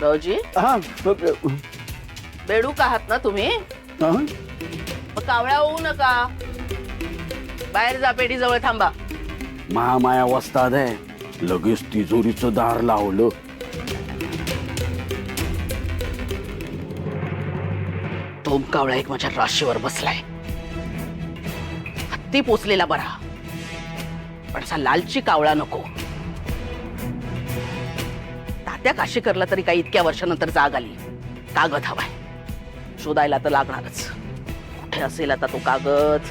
भाऊजी हा बेडूक आहात ना तुम्ही? हा? मग कावळा होऊ नका, बाहेर जा, पेटी जवळ थांबा. महामाया वस्ताद आहे, लगेच तिजोरीचं दार लावलं. तो कावळा एक माझ्या राशीवर बसलाय. हत्ती पोचलेला बरा, पण असा लालची कावळा नको. तात्या काशीकरला तरी काही इतक्या वर्षानंतर जाग आली. कागद हवाय, शोधायला तर लागणारच. कुठे असेल आता तो कागद?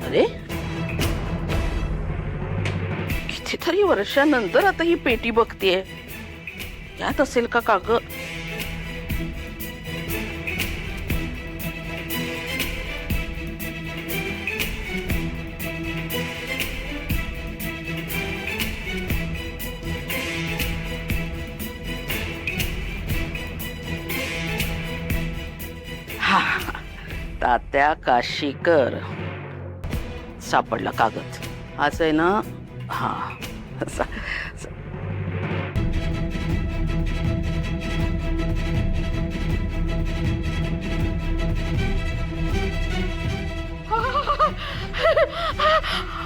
अरे, कितीतरी वर्षानंतर आता ही पेटी बघतेय. यात असेल का कागद? तात्या काशीकर, सापडला कागद. हाच आहे ना? हा.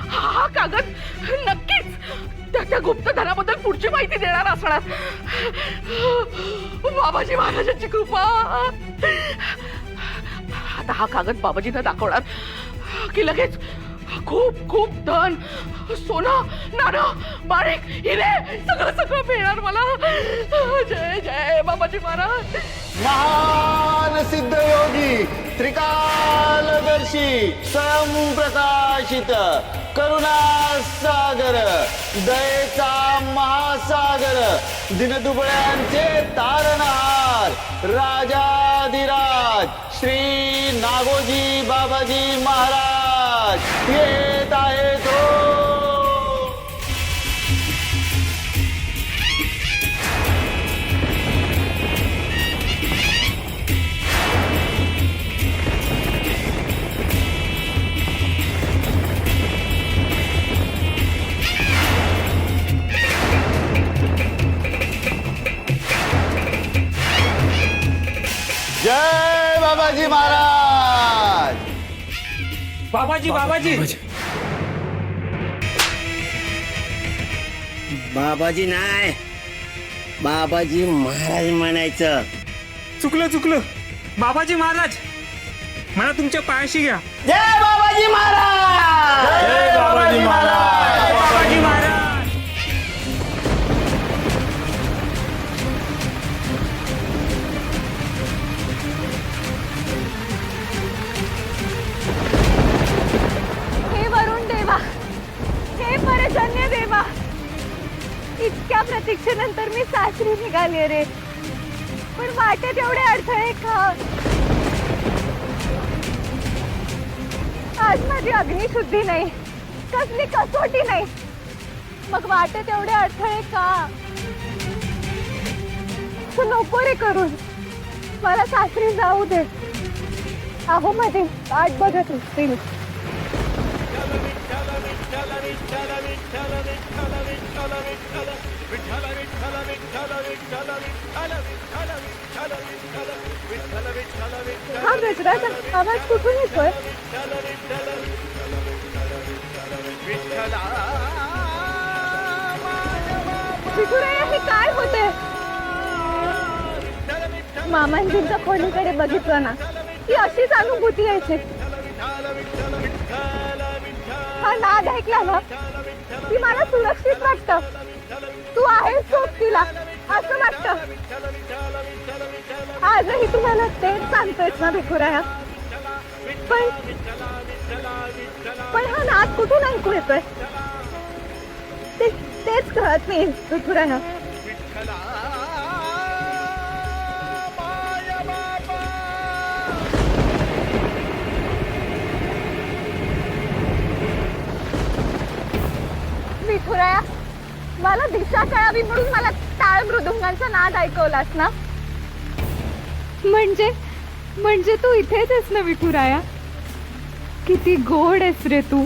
हा कागद नक्कीच त्या गुप्तधनाबद्दल पुढची माहिती देणार असणार. बाबाजी महाराजांची कृपा. आता हा कागद बाबाजींना दाखवणार की लगेच खूप खूप धन, सोनं, नाणं, बारीक, हिरे सगळं सगळं मिळणार मला. जय जय बाबाजी महाराज. महान सिद्ध योगी, त्रिकालदर्शी, स्वयं प्रकाशित, करुणा सागर, दयेचा महासागर, दिनदुबळ्यांचे तारणहार, राजाधिराज श्री नागोजी बाबाजी महाराज येत आहेत हो. जय बाबाजी महाराज. बाबाजी बाबाजी बाबाजी नाही, बाबाजी महाराज म्हणायचं. चुकलं चुकलं. बाबाजी महाराज, मला तुमच्या पायाशी घ्या. जय बाबाजी महाराज. जय बाबाजी महाराज. बाबाजी महाराज. हे वरुण देवा, हे परजन्य देवा, इतक्या प्रतीक्षेनंतर मी सासरी निघाले रे. पण वाटेत एवढे अडथळे का? आज माझी अग्निशुद्धी नाही, कसली कसोटी नाही, मग वाटेत एवढे अडथळे का? तू नको रे करून, मला सासरी जाऊ दे. अहो मध्ये वाट बघत असतील. हा गजराचा आवाज कुठून येतोय? विठुराया, हे काय होते? मामांजींच्या खोलीकडे बघितलं ना की अशीच अनुभूती यायची. हा नाद ऐकला ना की मला सुरक्षित वाटतं. तू आहेस सोबतीला असं वाटतं. आजही तुम्हाला तेच सांगतोयस ना विठुराया? पण हा नाद कुठून ऐकू येतोय तेच कळत नाही विठुराया. विठुराया, मला दिशा कळावी म्हणून मला टाळ मृदुंगांचा नाद ऐकवलास ना? म्हणजे तू इथेच आहेस ना विठुराया? किती गोड आहेस रे तू.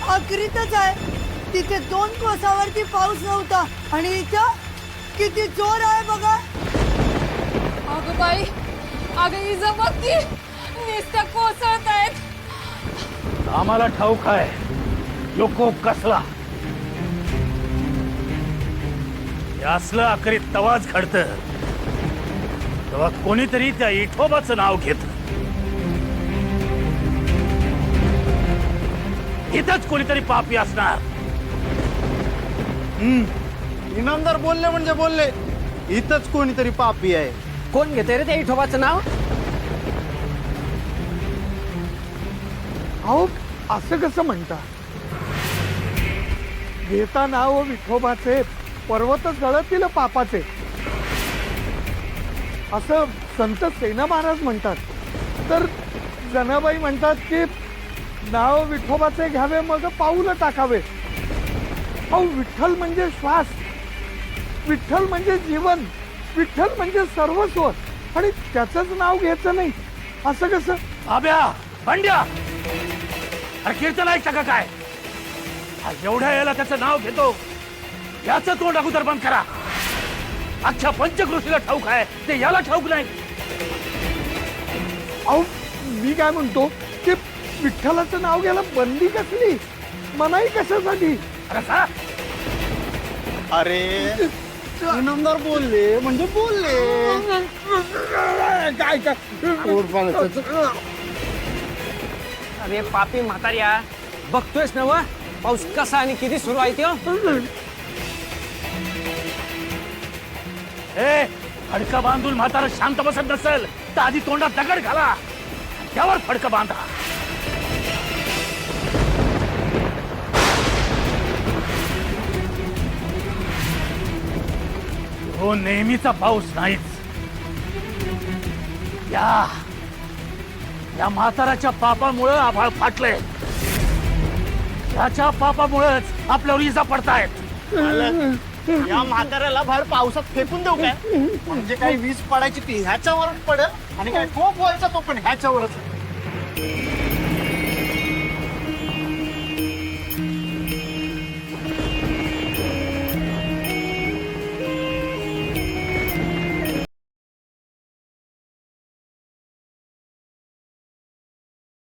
आखरीतच आहे. तिथे 2 कोसावरती पाऊस नव्हता आणि इथं किती जोर आहे बघा. अगं बाई, अगं ही बघ की नुसत्या कोसळत आहेत. आम्हाला ठाऊक आहे यो कोप कसला. हे असलं आखरीत तवाच घडत तेव्हा कोणीतरी त्या इठोबाचं नाव घेत. इथंच कोणीतरी पापी असणार. इनामदार बोलले म्हणजे बोलले, इथंच कोणीतरी पापी आहे. कोण घेते रे त्या इठोबाचं नाव? अहो असं कसं म्हणता? घेता नाव विठोबाचे पर्वतच गळतील पापाचे असं संत सेना महाराज म्हणतात. तर जनाबाई म्हणतात की नाव विठोबाचे घ्यावे मग पाऊल टाकावे. अहो विठ्ठल म्हणजे श्वास, विठ्ठल म्हणजे जीवन, विठ्ठल म्हणजे सर्वस्व आणि त्याचंच नाव घ्यायचं नाही असं कसं? आब्या भांड्या अरे कीर्तन ऐकता का काय? हा एवढ्या याला त्याचं नाव घेतो याचं तोंड अगोदर बंद करा. अख्ख्या पंचकृषीला ठाऊक आहे ते याला ठाऊक नाही. अहो मी काय म्हणतो की विठ्ठलाचं नाव घ्यायला बंदी कसली, मनाई कशासाठी? अरे का अरे इनामदार बोलले म्हणजे बोलले. काय अरे पापी म्हाताऱ्या, बघतोयस ना व पाऊस कसा आणि किती सुरू आहे तो. ए फडका बांधून म्हातारा शांत बसत नसेल तर आधी तोंडात दगड घाला, त्यावर फडका बांधा. हो नेहमीचा पाऊस नाहीच. या म्हाताराच्या पापामुळं आभाळ फाटले. त्याच्या पापामुळेच आपल्यावर इजा पडतायत. या म्हाताऱ्याला बाहेर पावसात फेकून देऊ काय? म्हणजे काही वीज पडायची ती ह्याच्यावरच पडेल आणि काय कोप व्हायचा तो पण ह्याच्यावरच.